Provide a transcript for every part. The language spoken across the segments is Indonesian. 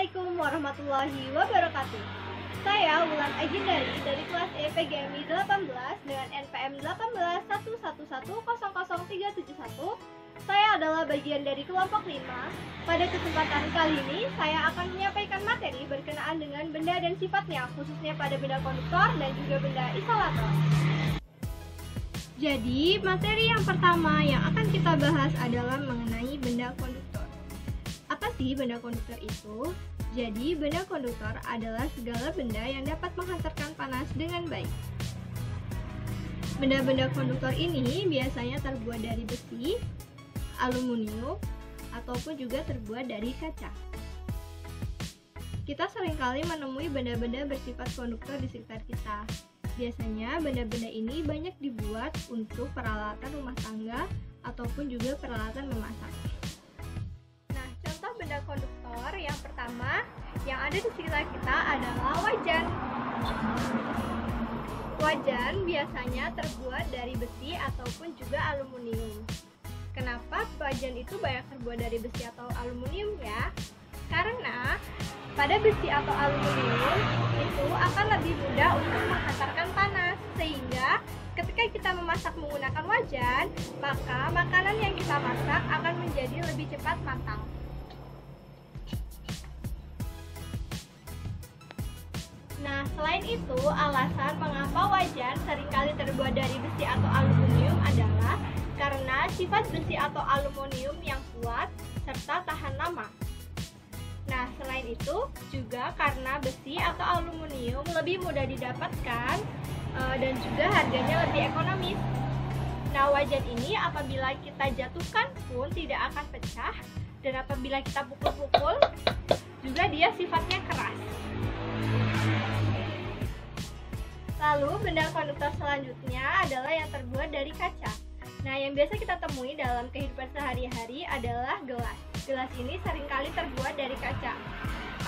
Assalamualaikum warahmatullahi wabarakatuh. Saya Wulan Ajindari dari kelas E PGMI 18 dengan NPM 18111000371. Saya adalah bagian dari kelompok 5. Pada kesempatan kali ini, saya akan menyampaikan materi berkenaan dengan benda dan sifatnya, khususnya pada benda konduktor dan juga benda isolator. Jadi, materi yang pertama yang akan kita bahas adalah mengenai benda konduktor. Apa sih benda konduktor itu? Jadi, benda konduktor adalah segala benda yang dapat menghantarkan panas dengan baik. Benda-benda konduktor ini biasanya terbuat dari besi, aluminium, ataupun juga terbuat dari kaca. Kita seringkali menemui benda-benda bersifat konduktor di sekitar kita. Biasanya benda-benda ini banyak dibuat untuk peralatan rumah tangga ataupun juga peralatan memasak. Nah, contoh benda konduktor yang pertama yang ada di sekitar kita adalah wajan. Wajan biasanya terbuat dari besi ataupun juga aluminium. Kenapa wajan itu banyak terbuat dari besi atau aluminium ya? Karena pada besi atau aluminium itu akan lebih mudah untuk menghantarkan panas, sehingga ketika kita memasak menggunakan wajan, maka makanan yang kita masak akan menjadi lebih cepat matang. Nah, selain itu, alasan mengapa wajan seringkali terbuat dari besi atau aluminium adalah karena sifat besi atau aluminium yang kuat serta tahan lama. Nah, selain itu juga karena besi atau aluminium lebih mudah didapatkan dan juga harganya lebih ekonomis. Nah, wajan ini apabila kita jatuhkan pun tidak akan pecah, dan apabila kita pukul-pukul juga dia sifatnya keras. Lalu benda konduktor selanjutnya adalah yang terbuat dari kaca. Nah, yang biasa kita temui dalam kehidupan sehari-hari adalah gelas. Gelas ini seringkali terbuat dari kaca.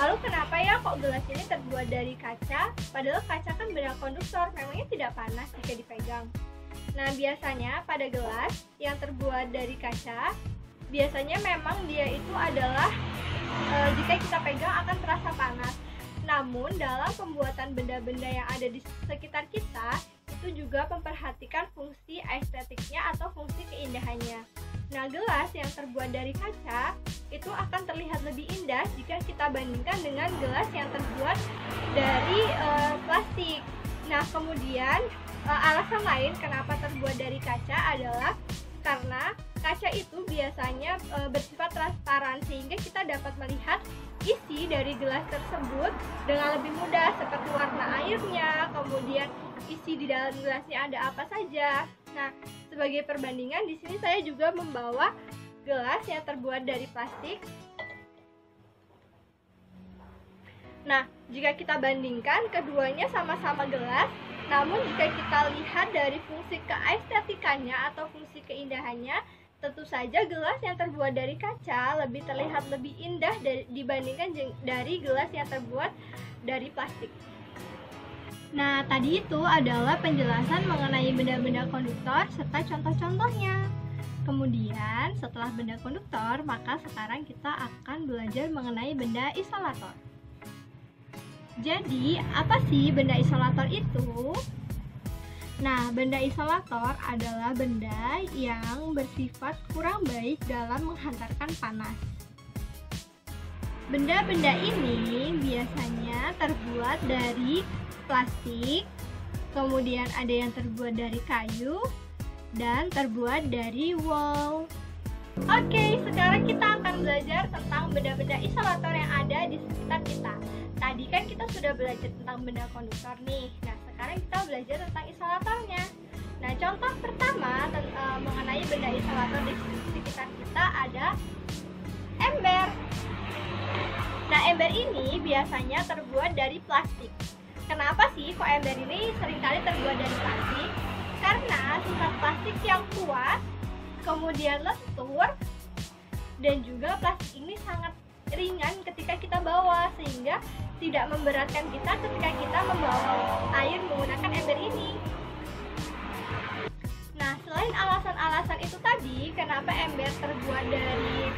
Lalu kenapa ya kok gelas ini terbuat dari kaca? Padahal kaca kan benda konduktor, memangnya tidak panas jika dipegang. Nah, biasanya pada gelas yang terbuat dari kaca, biasanya memang dia itu adalah jika kita pegang akan terasa panas. Namun dalam pembuatan benda-benda yang ada di sekitar kita, itu juga memperhatikan fungsi estetiknya atau fungsi keindahannya. Nah, gelas yang terbuat dari kaca itu akan terlihat lebih indah jika kita bandingkan dengan gelas yang terbuat dari plastik. Nah, kemudian alasan lain kenapa terbuat dari kaca adalah karena kaca itu biasanya bersifat transparan, sehingga kita dapat melihat isi dari gelas tersebut dengan lebih mudah, seperti warna airnya, kemudian isi di dalam gelasnya ada apa saja. Nah, sebagai perbandingan di sini saya juga membawa gelas yang terbuat dari plastik. Nah, jika kita bandingkan keduanya sama-sama gelas, namun jika kita lihat dari fungsi keestetikannya atau fungsi keindahannya, tentu saja gelas yang terbuat dari kaca lebih terlihat lebih indah dibandingkan dari gelas yang terbuat dari plastik. Nah, tadi itu adalah penjelasan mengenai benda-benda konduktor serta contoh-contohnya. Kemudian, setelah benda konduktor, maka sekarang kita akan belajar mengenai benda isolator. Jadi, apa sih benda isolator itu? Nah, benda isolator adalah benda yang bersifat kurang baik dalam menghantarkan panas. Benda-benda ini biasanya terbuat dari plastik, kemudian ada yang terbuat dari kayu, dan terbuat dari wool. Oke, sekarang kita akan belajar tentang benda-benda isolator yang ada di sekitar kita. Tadi kan kita sudah belajar tentang benda konduktor nih. Nah, sekarang kita belajar tentang isolatornya. Nah, contoh pertama mengenai benda isolator di sekitar kita ada ember. Nah, ember ini biasanya terbuat dari plastik. Kenapa sih kok ember ini seringkali terbuat dari plastik? Karena sifat plastik yang kuat, kemudian lentur, dan juga plastik ini sangat ringan ketika kita bawa, sehingga tidak memberatkan kita ketika kita membawa air menggunakan ember ini. Nah, selain alasan-alasan itu tadi, kenapa ember terbuat dari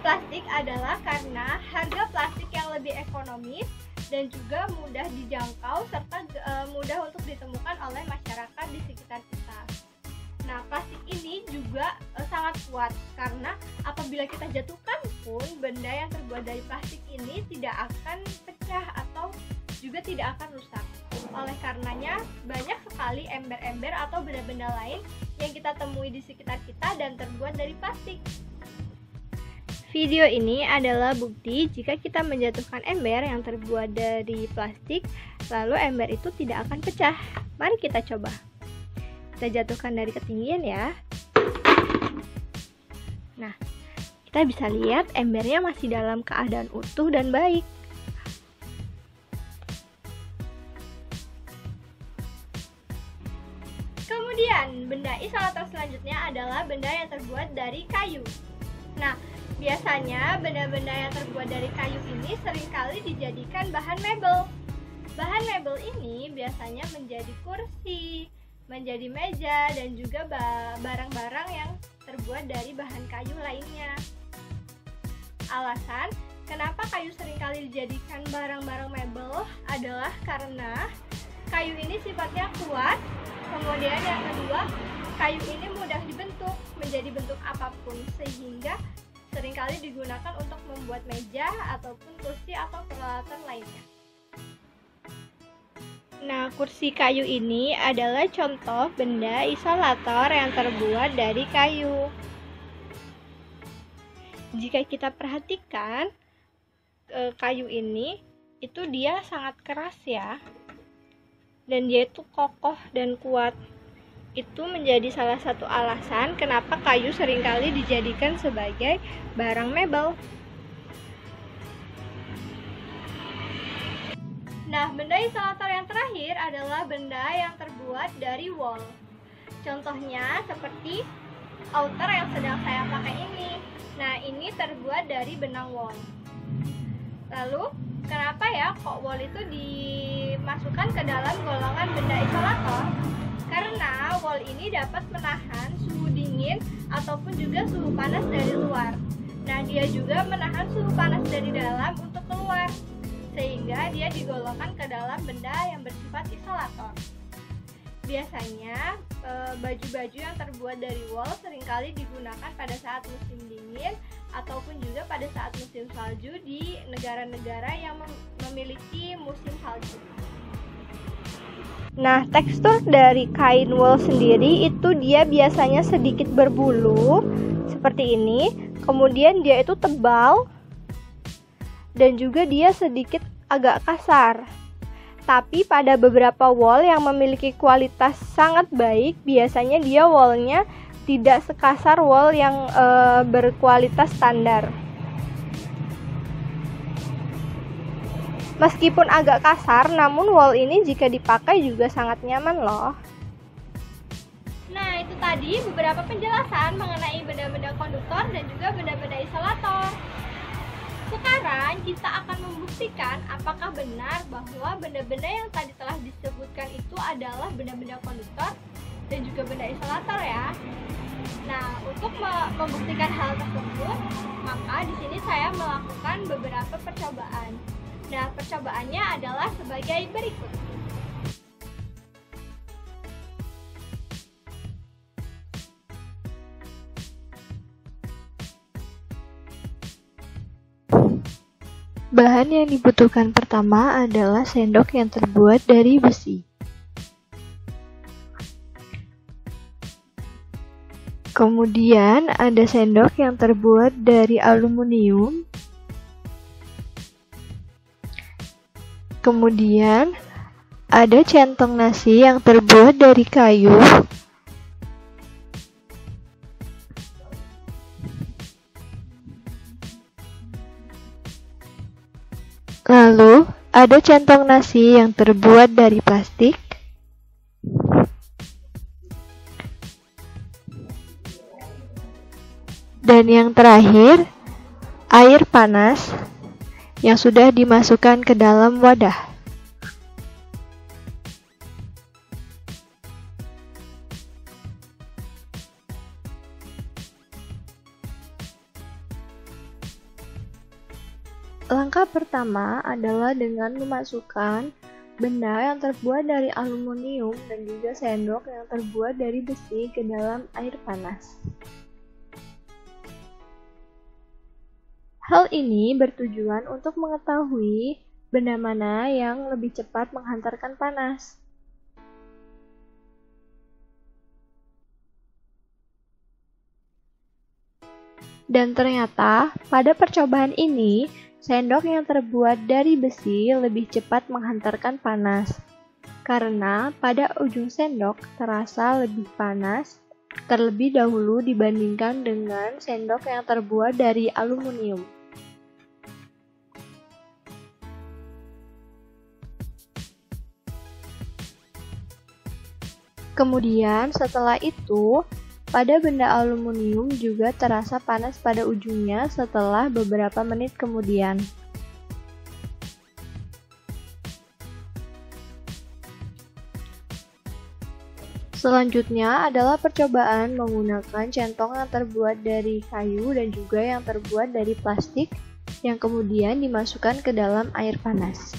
plastik adalah karena harga plastik yang lebih ekonomis dan juga mudah dijangkau serta mudah untuk ditemukan oleh masyarakat di sekitar kita. Nah, plastik ini juga sangat kuat karena apabila kita jatuhkan pun benda yang terbuat dari plastik ini tidak akan pecah atau juga tidak akan rusak. Oleh karenanya, banyak sekali ember-ember atau benda-benda lain yang kita temui di sekitar kita dan terbuat dari plastik. Video ini adalah bukti jika kita menjatuhkan ember yang terbuat dari plastik, lalu ember itu tidak akan pecah. Mari kita coba. Kita jatuhkan dari ketinggian ya. Nah, kita bisa lihat embernya masih dalam keadaan utuh dan baik. Kemudian, benda isolator selanjutnya adalah benda yang terbuat dari kayu. Nah, biasanya benda-benda yang terbuat dari kayu ini seringkali dijadikan bahan mebel. Bahan mebel ini biasanya menjadi kursi, menjadi meja, dan juga barang-barang yang terbuat dari bahan kayu lainnya. Alasan kenapa kayu seringkali dijadikan barang-barang mebel adalah karena kayu ini sifatnya kuat. Kemudian yang kedua, kayu ini mudah dibentuk menjadi bentuk apapun sehingga seringkali digunakan untuk membuat meja ataupun kursi atau peralatan lainnya. Nah, kursi kayu ini adalah contoh benda isolator yang terbuat dari kayu. Jika kita perhatikan, kayu ini itu dia sangat keras ya. Dan dia itu kokoh dan kuat. Itu menjadi salah satu alasan kenapa kayu seringkali dijadikan sebagai barang mebel. Nah, benda isolator yang terakhir adalah benda yang terbuat dari wol. Contohnya seperti outer yang sedang saya pakai ini. Nah, ini terbuat dari benang wol. Lalu, kenapa ya kok wol itu dimasukkan ke dalam golongan benda isolator? Karena wol ini dapat menahan suhu dingin ataupun juga suhu panas dari luar. Nah, dia juga menahan suhu panas dari dalam untuk keluar, sehingga dia digolongkan ke dalam benda yang bersifat isolator. Biasanya, baju-baju yang terbuat dari wol seringkali digunakan pada saat musim dingin ataupun juga pada saat musim salju di negara-negara yang memiliki musim salju. Nah, tekstur dari kain wol sendiri itu dia biasanya sedikit berbulu seperti ini. Kemudian dia itu tebal dan juga dia sedikit agak kasar. Tapi pada beberapa wol yang memiliki kualitas sangat baik, biasanya dia wolnya tidak sekasar wol yang berkualitas standar. Meskipun agak kasar, namun wol ini jika dipakai juga sangat nyaman loh. Nah, itu tadi beberapa penjelasan mengenai benda-benda konduktor dan juga benda-benda isolator. Sekarang kita akan membuktikan apakah benar bahwa benda-benda yang tadi telah disebutkan itu adalah benda-benda konduktor dan juga benda isolator ya. Nah, untuk membuktikan hal tersebut, maka di sini saya melakukan beberapa percobaan. Nah, percobaannya adalah sebagai berikut. Bahan yang dibutuhkan pertama adalah sendok yang terbuat dari besi. Kemudian ada sendok yang terbuat dari aluminium. Kemudian ada centong nasi yang terbuat dari kayu. Lalu ada centong nasi yang terbuat dari plastik. Dan yang terakhir, air panas yang sudah dimasukkan ke dalam wadah. Langkah pertama adalah dengan memasukkan benda yang terbuat dari aluminium dan juga sendok yang terbuat dari besi ke dalam air panas. Hal ini bertujuan untuk mengetahui benda mana yang lebih cepat menghantarkan panas. Dan ternyata, pada percobaan ini, sendok yang terbuat dari besi lebih cepat menghantarkan panas. Karena pada ujung sendok terasa lebih panas terlebih dahulu dibandingkan dengan sendok yang terbuat dari aluminium. Kemudian setelah itu, pada benda aluminium juga terasa panas pada ujungnya setelah beberapa menit kemudian. Selanjutnya adalah percobaan menggunakan centong yang terbuat dari kayu dan juga yang terbuat dari plastik yang kemudian dimasukkan ke dalam air panas.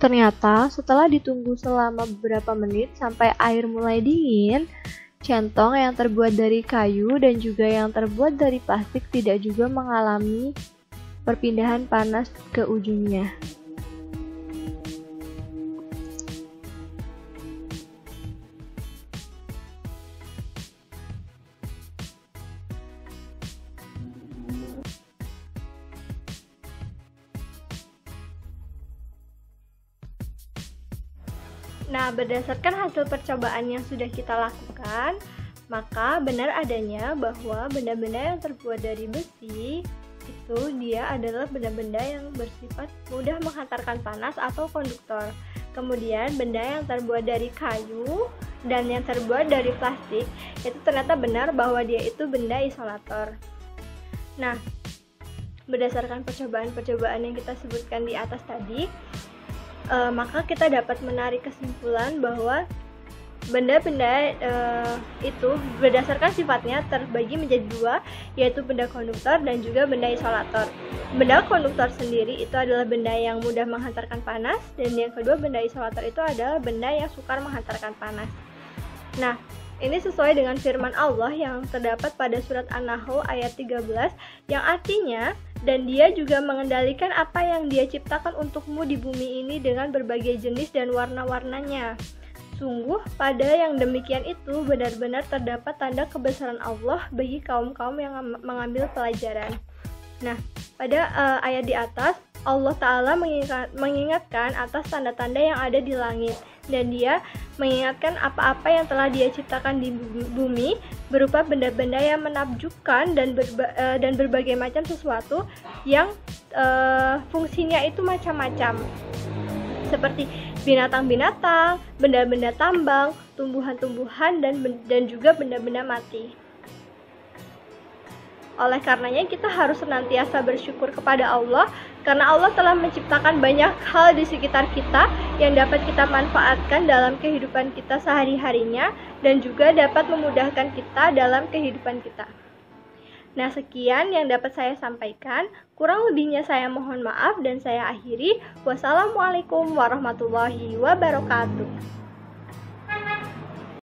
Ternyata setelah ditunggu selama beberapa menit sampai air mulai dingin, centong yang terbuat dari kayu dan juga yang terbuat dari plastik tidak juga mengalami perpindahan panas ke ujungnya. Nah, berdasarkan hasil percobaan yang sudah kita lakukan, maka benar adanya bahwa benda-benda yang terbuat dari besi itu dia adalah benda-benda yang bersifat mudah menghantarkan panas atau konduktor. Kemudian benda yang terbuat dari kayu dan yang terbuat dari plastik itu ternyata benar bahwa dia itu benda isolator. Nah, berdasarkan percobaan-percobaan yang kita sebutkan di atas tadi, maka kita dapat menarik kesimpulan bahwa benda-benda itu berdasarkan sifatnya terbagi menjadi dua, yaitu benda konduktor dan juga benda isolator. Benda konduktor sendiri itu adalah benda yang mudah menghantarkan panas, dan yang kedua benda isolator itu adalah benda yang sukar menghantarkan panas. Nah, ini sesuai dengan firman Allah yang terdapat pada surat An-Nahl ayat 13 yang artinya, dan dia juga mengendalikan apa yang dia ciptakan untukmu di bumi ini dengan berbagai jenis dan warna-warnanya. Sungguh pada yang demikian itu benar-benar terdapat tanda kebesaran Allah bagi kaum-kaum yang mengambil pelajaran. Nah, pada ayat di atas Allah Ta'ala mengingatkan atas tanda-tanda yang ada di langit, dan dia mengingatkan apa-apa yang telah dia ciptakan di bumi berupa benda-benda yang menakjubkan dan berbagai macam sesuatu yang fungsinya itu macam-macam, seperti binatang-binatang, benda-benda tambang, tumbuhan-tumbuhan, dan juga benda-benda mati. Oleh karenanya kita harus senantiasa bersyukur kepada Allah karena Allah telah menciptakan banyak hal di sekitar kita yang dapat kita manfaatkan dalam kehidupan kita sehari-harinya dan juga dapat memudahkan kita dalam kehidupan kita. Nah, sekian yang dapat saya sampaikan. Kurang lebihnya saya mohon maaf dan saya akhiri. Wassalamualaikum warahmatullahi wabarakatuh.